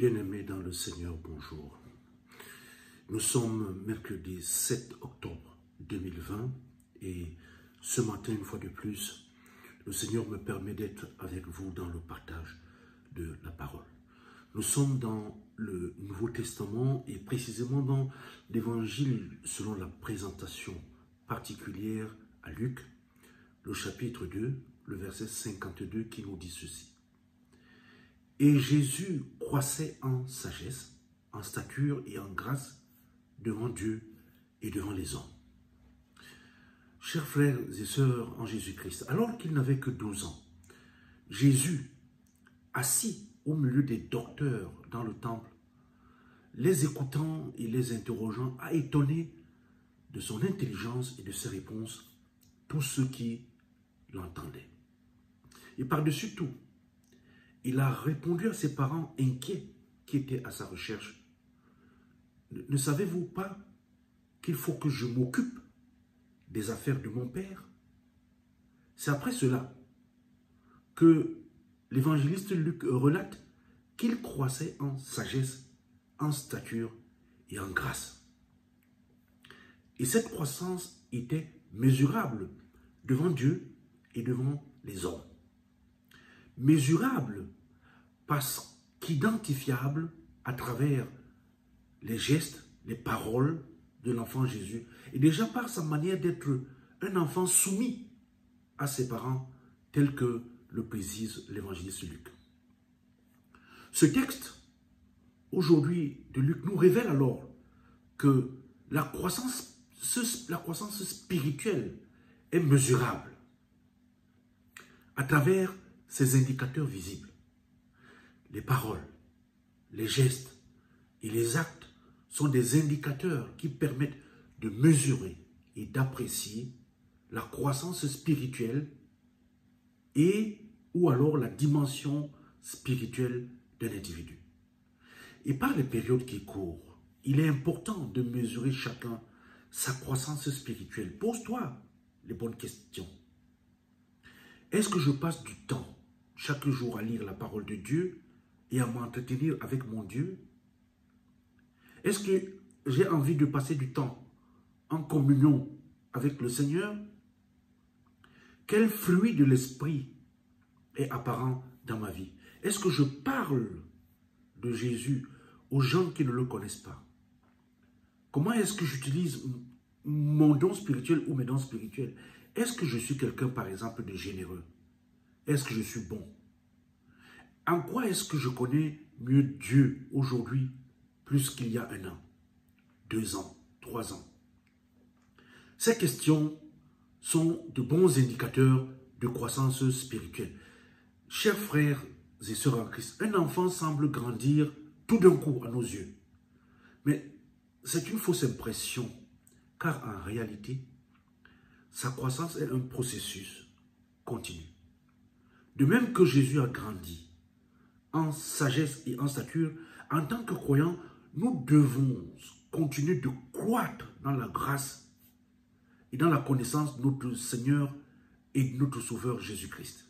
Bien-aimés dans le Seigneur, bonjour. Nous sommes mercredi 7 octobre 2020 et ce matin, une fois de plus, le Seigneur me permet d'être avec vous dans le partage de la parole. Nous sommes dans le Nouveau Testament et précisément dans l'Évangile selon la présentation particulière à Luc, le chapitre 2, le verset 52 qui nous dit ceci. Et Jésus croissait en sagesse, en stature et en grâce devant Dieu et devant les hommes. Chers frères et sœurs en Jésus-Christ, alors qu'il n'avait que 12 ans, Jésus, assis au milieu des docteurs dans le temple, les écoutant et les interrogeant, a étonné de son intelligence et de ses réponses tous ceux qui l'entendaient. Et par-dessus tout, il a répondu à ses parents inquiets qui étaient à sa recherche. Ne savez-vous pas qu'il faut que je m'occupe des affaires de mon père? C'est après cela que l'évangéliste Luc relate qu'il croissait en sagesse, en stature et en grâce. Et cette croissance était mesurable devant Dieu et devant les hommes. Mesurable parce qu'identifiable à travers les gestes, les paroles de l'enfant Jésus, et déjà par sa manière d'être un enfant soumis à ses parents, tel que le précise l'évangéliste Luc. Ce texte, aujourd'hui, de Luc, nous révèle alors que la croissance spirituelle est mesurable à travers ces indicateurs visibles. Les paroles, les gestes et les actes sont des indicateurs qui permettent de mesurer et d'apprécier la croissance spirituelle et ou alors la dimension spirituelle d'un individu. Et par les périodes qui courent, il est important de mesurer chacun sa croissance spirituelle. Pose-toi les bonnes questions. Est-ce que je passe du temps chaque jour à lire la parole de Dieu et à m'entretenir avec mon Dieu? Est-ce que j'ai envie de passer du temps en communion avec le Seigneur? Quel fruit de l'esprit est apparent dans ma vie? Est-ce que je parle de Jésus aux gens qui ne le connaissent pas? Comment est-ce que j'utilise mon don spirituel ou mes dons spirituels? Est-ce que je suis quelqu'un, par exemple, de généreux? Est-ce que je suis bon? En quoi est-ce que je connais mieux Dieu aujourd'hui plus qu'il y a 1 an, 2 ans, 3 ans? Ces questions sont de bons indicateurs de croissance spirituelle. Chers frères et sœurs en Christ, un enfant semble grandir tout d'un coup à nos yeux. Mais c'est une fausse impression, car en réalité, sa croissance est un processus continu. De même que Jésus a grandi en sagesse et en stature, en tant que croyants, nous devons continuer de croître dans la grâce et dans la connaissance de notre Seigneur et de notre Sauveur Jésus-Christ.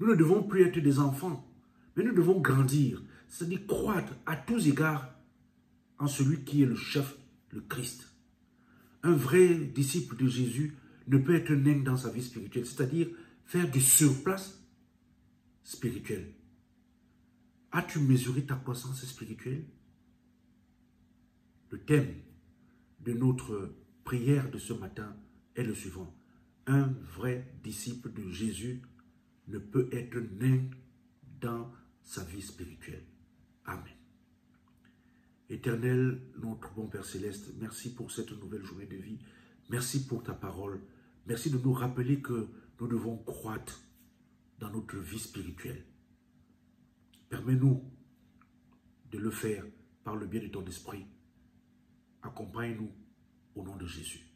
Nous ne devons plus être des enfants, mais nous devons grandir, c'est-à-dire croître à tous égards en celui qui est le chef, le Christ. Un vrai disciple de Jésus ne peut être nain dans sa vie spirituelle, c'est-à-dire faire du surplace spirituel. As-tu mesuré ta croissance spirituelle? Le thème de notre prière de ce matin est le suivant. Un vrai disciple de Jésus ne peut être nain dans sa vie spirituelle. Amen. Éternel, notre bon Père Céleste, merci pour cette nouvelle journée de vie. Merci pour ta parole. Merci de nous rappeler que nous devons croître dans notre vie spirituelle. Permets-nous de le faire par le biais de ton esprit. Accompagne-nous au nom de Jésus.